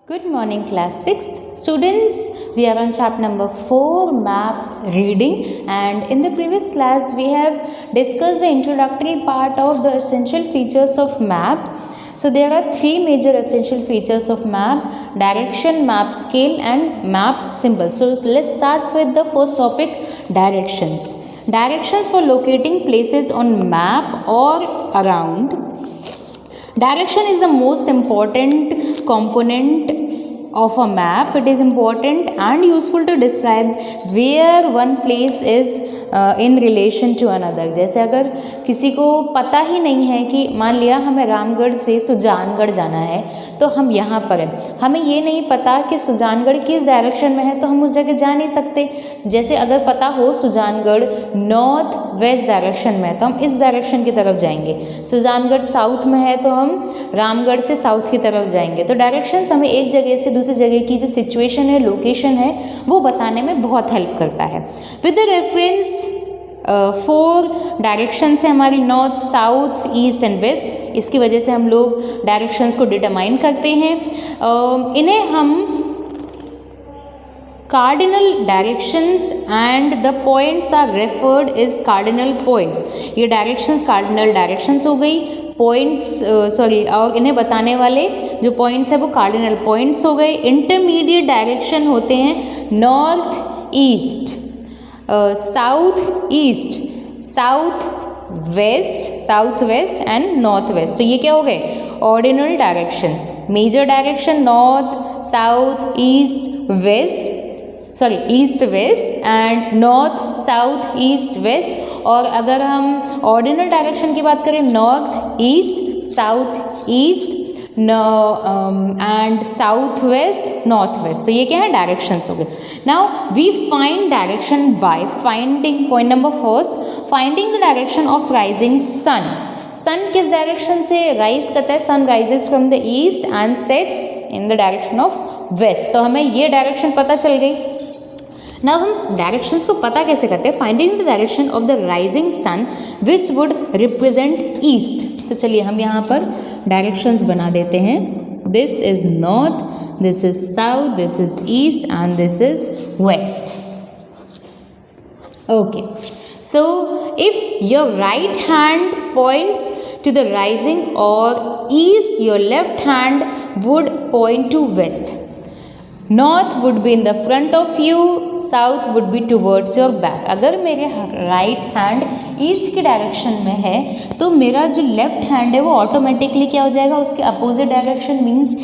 Good morning, class 6th. Students, we are on chapter number 4, map reading, and in the previous class we have discussed the introductory part of the essential features of map. So there are three major essential features of map: direction, map scale and map symbol. So let's start with the first topic, directions. Directions for locating places on map or around. Direction is the most important component of a map. It is important and useful to describe where one place is in relation to another. जैसे अगर किसी को पता ही नहीं है कि मान लिया हमें रामगढ़ से सुजानगढ़ जाना है तो हम यहाँ पर हैं, हमें ये नहीं पता कि सुजानगढ़ किस डायरेक्शन में है तो हम उस जगह जा नहीं सकते. जैसे अगर पता हो सुजानगढ़ नॉर्थ वेस्ट डायरेक्शन में है तो हम इस डायरेक्शन की तरफ जाएंगे, सुजानगढ़ साउथ में है तो हम रामगढ़ से साउथ की तरफ जाएंगे. तो डायरेक्शंस हमें एक जगह से दूसरी जगह की जो सिचुएशन है, लोकेशन है, वो बताने में बहुत हेल्प करता है. विद द रेफरेंस 4 डायरेक्शंस है हमारी, north south east and west. इसकी वजह से हम लोग डायरेक्शंस को डिटरमाइन करते हैं. इन्हें हम cardinal directions and the points are referred is cardinal points. ये डायरेक्शंस कार्डिनल डायरेक्शंस हो गई, पॉइंट्स और इन्हें बताने वाले जो पॉइंट्स है वो कार्डिनल पॉइंट्स हो गए. इंटरमीडिएट डायरेक्शन होते हैं north east, south east, south west and north west. तो ये क्या हो गए? Ordinal directions. Major direction north south east west, east west and north south east west. और अगर हम ऑर्डिनल डायरेक्शन की बात करें, north east, south east and south west, north west. तो ये क्या है? डायरेक्शंस हो गए. Now we find direction by finding, point number first, finding the direction of rising sun. Sun किस डायरेक्शन से राइज करता है? Sun rises from the east and sets in the direction of west. तो हमें ये direction पता चल गई. ना हम डायरेक्शंस को पता कैसे करते हैं? Finding the direction of the rising sun which would represent east. तो चलिए हम यहाँ पर डायरेक्शंस बना देते हैं. This is north, this is south, this is east and this is west. Okay, so if your right hand points to the rising or east, your left hand would point to west. North would be in the front of you, south would be towards your back. अगर मेरे right hand east की direction में है तो मेरा जो left hand है वो ऑटोमेटिकली क्या हो जाएगा? उसके अपोजिट डायरेक्शन मीन्स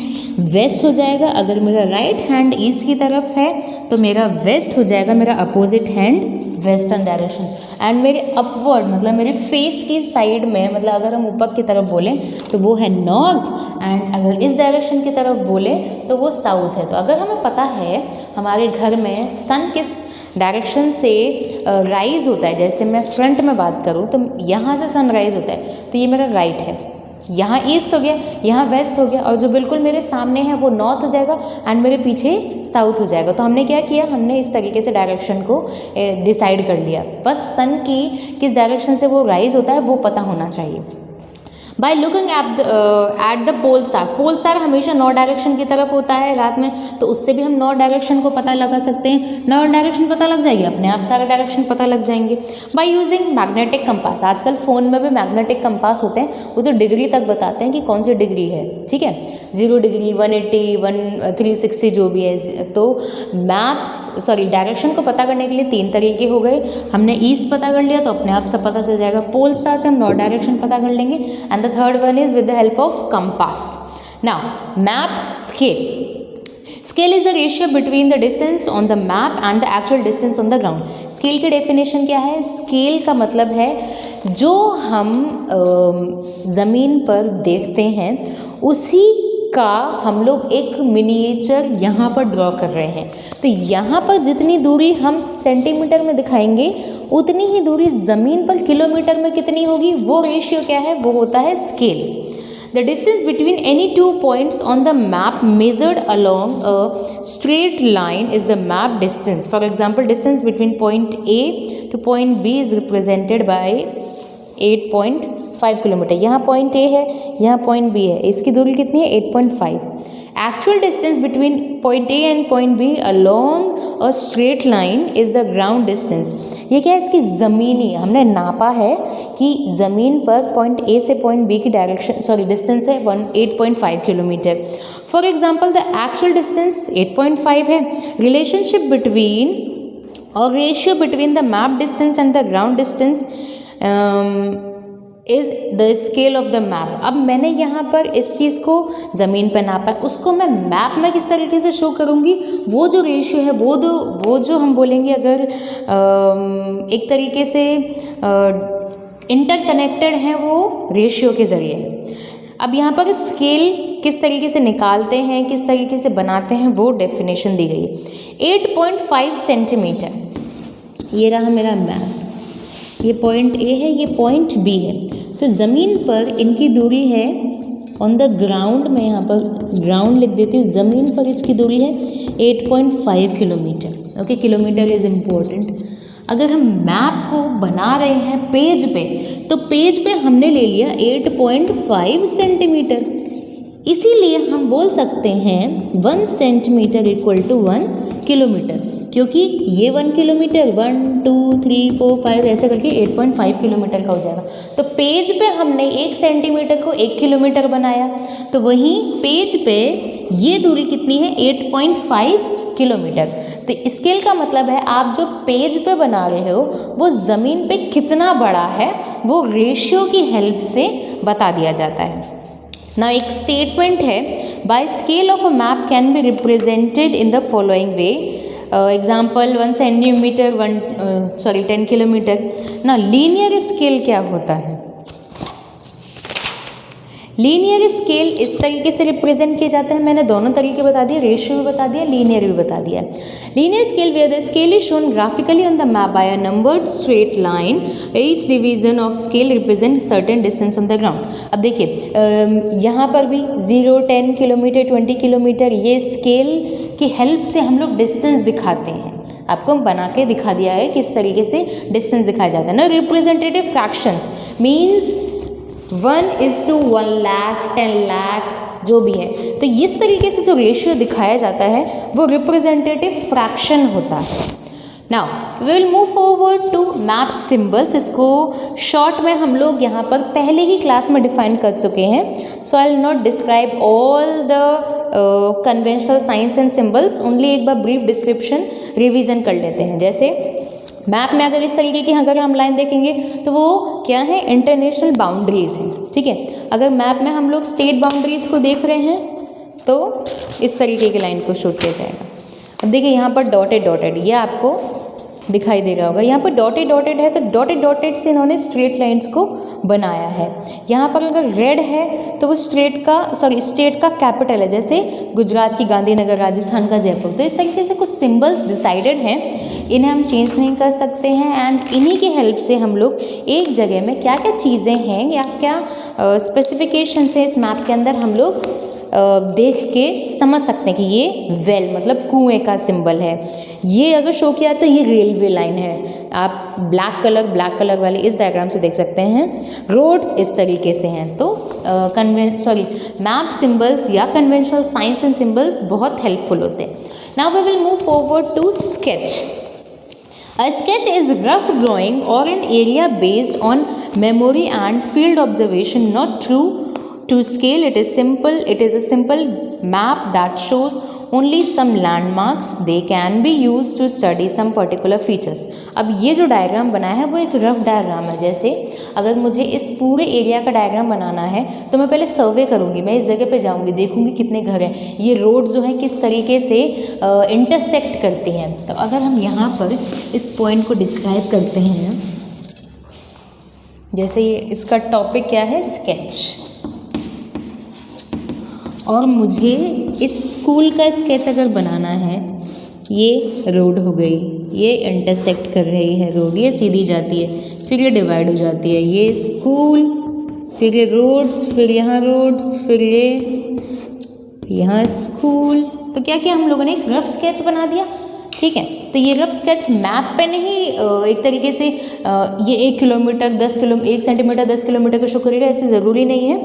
वेस्ट हो जाएगा. अगर मेरा राइट हैंड ईस्ट की तरफ है तो मेरा वेस्ट हो जाएगा, मेरा opposite hand western direction. And मेरे अपवर्ड मतलब मेरे फेस की साइड में, मतलब अगर हम ऊपर की तरफ बोलें तो वो है नॉर्थ, एंड अगर इस डायरेक्शन की तरफ बोले तो वो साउथ है. तो अगर हमें पता है हमारे घर में सन किस डायरेक्शन से राइज होता है, जैसे मैं फ्रंट में बात करूँ तो यहाँ से सन राइज होता है, तो ये मेरा राइट है. यहाँ ईस्ट हो गया, यहाँ वेस्ट हो गया, और जो बिल्कुल मेरे सामने है वो नॉर्थ हो जाएगा एंड मेरे पीछे साउथ हो जाएगा. तो हमने क्या किया? हमने इस तरीके से डायरेक्शन को डिसाइड कर लिया. बस सन की किस डायरेक्शन से वो राइज होता है वो पता होना चाहिए. By looking at the pole star. Pole star हमेशा नॉर्थ डायरेक्शन की तरफ होता है रात में, तो उससे भी हम नॉर्थ डायरेक्शन को पता लगा सकते हैं. नॉर्थ डायरेक्शन पता लग जाएगी, अपने आप सारे डायरेक्शन पता लग जाएंगे. By using magnetic compass. आजकल फ़ोन में भी मैग्नेटिक कंपास होते हैं, वो तो डिग्री तक बताते हैं कि कौन सी डिग्री है. ठीक है, 0 डिग्री, 180, 360 जो भी है. तो डायरेक्शन को पता करने के लिए 3 तरीके हो गए. हमने ईस्ट पता कर लिया तो अपने आप सब पता चल जाएगा. पोल स्टार से हम नॉर्थ डायरेक्शन पता कर लेंगे. And the third one is with the help of compass. Now map scale. Scale is the ratio between the distance on the map and the actual distance on the ground. Scale की definition क्या है? Scale का मतलब है जो हम ज़मीन पर देखते हैं उसी का हम लोग एक मिनिएचर यहाँ पर ड्रॉ कर रहे हैं. तो यहाँ पर जितनी दूरी हम सेंटीमीटर में दिखाएंगे उतनी ही दूरी ज़मीन पर किलोमीटर में कितनी होगी, वो रेशियो क्या है? वो होता है scale. The distance between any 2 points on the map measured along a straight line is the map distance. For example, distance between point A to point B is represented by 8.5 kilometre. यहाँ point A है, यहाँ point B है, इसकी दूरी कितनी है? 8.5. Actual distance between point A and point B along a straight line is the ground distance. ये क्या है, इसकी ज़मीनी हमने नापा है कि ज़मीन पर पॉइंट ए से पॉइंट बी की डायरेक्शन डिस्टेंस है 8.5 kilometre. For example the actual distance 8.5 है. रिलेशनशिप बिटवीन और ratio between the map distance and the ground distance is the scale of the map. अब मैंने यहाँ पर इस चीज़ को ज़मीन पर नापा है, उसको मैं मैप में किस तरीके से शो करूँगी. वो जो रेशियो है वो जो हम बोलेंगे अगर एक तरीके से इंटरकनेक्टेड है वो रेशियो के ज़रिए. अब यहाँ पर स्केल किस तरीके से निकालते हैं, किस तरीके से बनाते हैं, वो डेफिनेशन दी गई है. 8.5 सेंटीमीटर ये रहा मेरा मैप. ये पॉइंट ए है, ये पॉइंट बी है. तो ज़मीन पर इनकी दूरी है ऑन द ग्राउंड, मैं यहाँ पर ग्राउंड लिख देती हूँ. ज़मीन पर इसकी दूरी है 8.5 kilometre. Okay, kilometre is important. अगर हम मैप को बना रहे हैं पेज पे, तो पेज पे हमने ले लिया 8.5 सेंटीमीटर. इसीलिए हम बोल सकते हैं 1 सेंटीमीटर इक्वल टू 1 किलोमीटर, क्योंकि ये 1 किलोमीटर 1 2 3 4 5 ऐसे करके 8.5 किलोमीटर का हो जाएगा. तो पेज पे हमने 1 सेंटीमीटर को 1 किलोमीटर बनाया, तो वहीं पेज पे ये दूरी कितनी है 8.5 किलोमीटर. तो स्केल का मतलब है आप जो पेज पे बना रहे हो वो ज़मीन पे कितना बड़ा है वो रेशियो की हेल्प से बता दिया जाता है. ना एक स्टेटमेंट है, by scale of a map can be represented in the following way. Example 1 centimetre 10 kilometre. ना लीनियर स्केल क्या होता है? लीनियर स्केल इस तरीके से रिप्रेजेंट किया जाता है. मैंने दोनों तरीके बता दिए, रेशियो भी बता दिया, लीनियर भी बता दिया. Linear scale where the scale is shown graphically on the map by a numbered straight line. Each division of scale represent certain distance on the ground. अब देखिए यहाँ पर भी 0 10 किलोमीटर 20 किलोमीटर ये स्केल की हेल्प से हम लोग डिस्टेंस दिखाते हैं. आपको हम बना के दिखा दिया है किस तरीके से डिस्टेंस दिखाया जाता है ना. Representative fractions means 1:1 lakh 10 lakh जो भी है. तो इस तरीके से जो रेशियो दिखाया जाता है वो रिप्रेजेंटेटिव फ्रैक्शन होता है. Now we will move forward to map symbols. इसको शॉर्ट में हम लोग यहाँ पर पहले ही क्लास में डिफाइन कर चुके हैं. So I will not describe all the conventional science and symbols, only एक बार ब्रीफ डिस्क्रिप्शन रिवीजन कर लेते हैं. जैसे मैप में अगर इस तरीके की अगर हम लाइन देखेंगे तो वो क्या है, इंटरनेशनल बाउंड्रीज़ हैं. ठीक है, अगर मैप में हम लोग स्टेट बाउंड्रीज़ को देख रहे हैं तो इस तरीके की लाइन को शो किया जाएगा. अब देखिए यहाँ पर डॉटेड ये आपको दिखाई दे रहा होगा. यहाँ पर डॉटेड है तो डॉटेड से इन्होंने स्ट्रेट लाइंस को बनाया है. यहाँ पर अगर रेड है तो वो स्टेट का कैपिटल है, जैसे गुजरात की गांधीनगर, राजस्थान का जयपुर. तो इस तरीके से कुछ सिंबल्स डिसाइडेड हैं, इन्हें हम चेंज नहीं कर सकते हैं. एंड इन्हीं की हेल्प से हम लोग एक जगह में क्या क्या चीज़ें हैं या क्या स्पेसिफिकेशन है इस मैप के अंदर हम लोग देख के समझ सकते हैं कि ये वेल मतलब कुएं का सिंबल है. ये अगर शो किया तो ये रेलवे लाइन है. आप ब्लैक कलर वाले इस डायग्राम से देख सकते हैं. रोड्स इस तरीके से हैं. तो मैप सिंबल्स या कन्वेंशनल साइंस एंड सिंबल्स बहुत हेल्पफुल होते हैं. Now we will move forward to sketch. A sketch is a rough drawing or an area based on memory and field observation, not true to scale. It is a simple map that shows only some landmarks. They can be used to study some particular features. अब ये जो diagram बनाया है वो एक rough diagram है. जैसे अगर मुझे इस पूरे एरिया का डायग्राम बनाना है तो मैं पहले सर्वे करूँगी, मैं इस जगह पे जाऊँगी, देखूँगी कितने घर हैं, ये रोड जो है किस तरीके से इंटरसेक्ट करती हैं. तो अगर हम यहाँ पर इस पॉइंट को डिस्क्राइब करते हैं, जैसे ये इसका टॉपिक क्या है, स्केच, और मुझे इस स्कूल का स्केच अगर बनाना है, ये रोड हो गई, ये इंटरसेक्ट कर रही है रोड, ये सीधी जाती है, फिर ये डिवाइड हो जाती है, ये स्कूल, फिर ये रोड्स, फिर यहाँ रोड्स, फिर ये यहाँ स्कूल. तो क्या किया हम लोगों ने, एक रफ स्केच बना दिया. ठीक है। तो ये रफ स्केच मैप पे नहीं एक तरीके से ये 1 किलोमीटर 1 सेंटीमीटर 10 किलोमीटर को शो करेगा, ऐसे ज़रूरी नहीं है।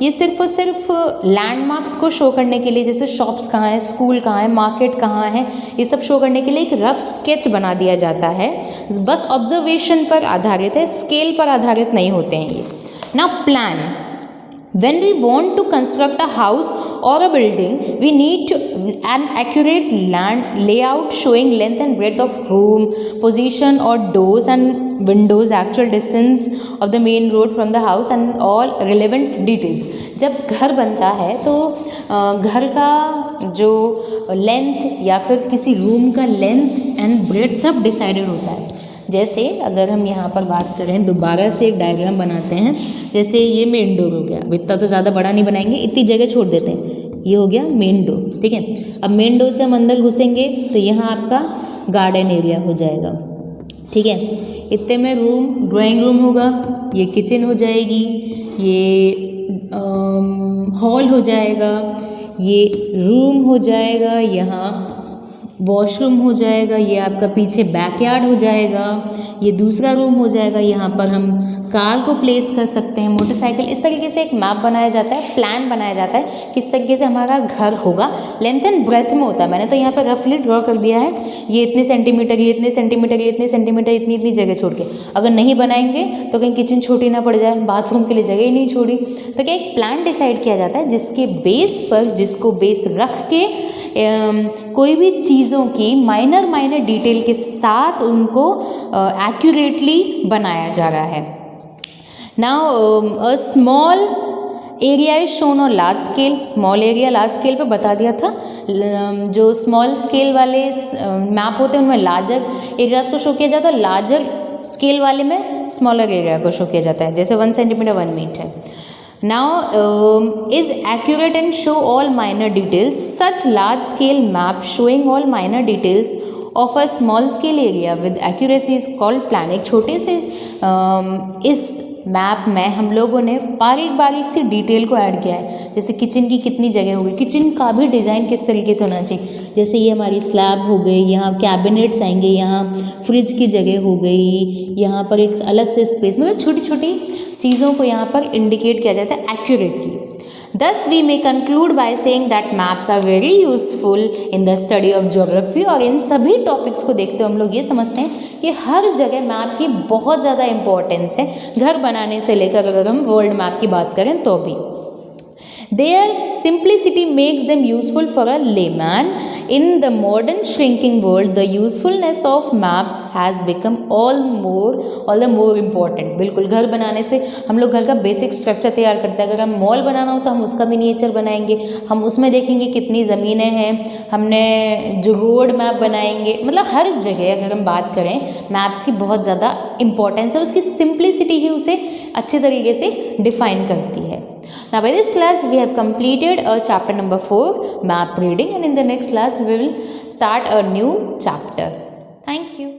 ये सिर्फ और सिर्फ लैंडमार्क्स को शो करने के लिए, जैसे शॉप्स कहाँ हैं, स्कूल कहाँ है, मार्केट कहाँ है, ये सब शो करने के लिए एक रफ स्केच बना दिया जाता है। बस ऑब्जर्वेशन पर आधारित है, स्केल पर आधारित नहीं होते हैं ये। Now plan, when we want to construct a house or a building, we need an accurate land layout showing length and breadth of room, position or doors and windows, actual distance of the main road from the house and all relevant details. जब घर बनता है तो घर का जो length या फिर किसी रूम का लेंथ एंड ब्रेथ सब डिसाइडेड होता है। जैसे अगर हम यहाँ पर बात करें, दोबारा से एक डायग्राम बनाते हैं। जैसे ये मेन डोर हो गया, अब इतना तो ज़्यादा बड़ा नहीं बनाएंगे, इतनी जगह छोड़ देते हैं। ये हो गया मेन डोर, ठीक है। अब मेन डोर से हम अंदर घुसेंगे तो यहाँ आपका गार्डन एरिया हो जाएगा, ठीक है। इतने में रूम, ड्राइंग रूम होगा, ये किचन हो जाएगी, ये हॉल हो जाएगा, ये रूम हो जाएगा, यहाँ वॉशरूम हो जाएगा, ये आपका पीछे बैकयार्ड हो जाएगा, ये दूसरा रूम हो जाएगा, यहाँ पर हम कार को प्लेस कर सकते हैं, मोटरसाइकिल। इस तरीके से एक मैप बनाया जाता है, प्लान बनाया जाता है किस तरीके से हमारा घर होगा। लेंथ एंड ब्रेथ में होता है, मैंने तो यहाँ पर रफली ड्रॉ कर दिया है, ये इतने सेंटीमीटर, ये इतने सेंटीमीटर, ये इतने सेंटीमीटर, इतनी इतनी जगह छोड़ के। अगर नहीं बनाएंगे तो कहीं किचन छोटी ना पड़ जाए, बाथरूम के लिए जगह ही नहीं छोड़ी, तो क्या एक प्लान डिसाइड किया जाता है जिसके बेस पर, जिसको बेस रख के कोई भी चीज़ों की माइनर डिटेल के साथ उनको एक्यूरेटली बनाया जा रहा है। Now a small area is shown on large scale. Small area large scale पे बता दिया था। जो स्मॉल स्केल वाले मैप होते हैं उनमें लार्जर एरियाज को शो किया जाता है, लार्जर स्केल वाले में स्मॉलर एरिया को शो किया जाता है। जैसे 1 centimetre 1 metre. Now is accurate and show all minor details. Such large scale map showing all minor details of a small scale area with accuracy is called plan. एक छोटे से इस map में हम लोगों ने बारीक सी डिटेल को ऐड किया है। जैसे किचन की कितनी जगह होगी, किचन का भी डिज़ाइन किस तरीके से होना चाहिए। जैसे ये हमारी स्लैब हो गई, यहाँ कैबिनेट्स आएंगे, यहाँ फ्रिज की जगह हो गई, यहाँ पर एक अलग से स्पेस, मतलब छोटी छोटी चीज़ों को यहाँ पर इंडिकेट किया जाता है accurately. Thus we may conclude by saying that maps are very useful in the study of geography। और इन सभी टॉपिक्स को देखते हुए हम लोग ये समझते हैं कि हर जगह मैप की बहुत ज़्यादा इम्पोर्टेंस है, घर बनाने से लेकर अगर हम वर्ल्ड मैप की बात करें तो भी। Their simplicity makes them useful for a layman. In the modern shrinking world, the usefulness of maps has become all the more important। बिल्कुल, घर बनाने से हम लोग घर का बेसिक स्ट्रक्चर तैयार करते हैं। अगर हम मॉल बनाना हो तो हम उसका मिनिएचर बनाएंगे, हम उसमें देखेंगे कितनी ज़मीनें हैं, हमने जो रोड मैप बनाएंगे। मतलब हर जगह अगर हम बात करें, मैप्स की बहुत ज़्यादा इंपॉर्टेंस है, उसकी सिंप्लिसिटी ही उसे अच्छे तरीके से डिफाइन करती है। Now by this class we have completed chapter number 4, map reading, and in the next class we will start a new chapter. Thank you.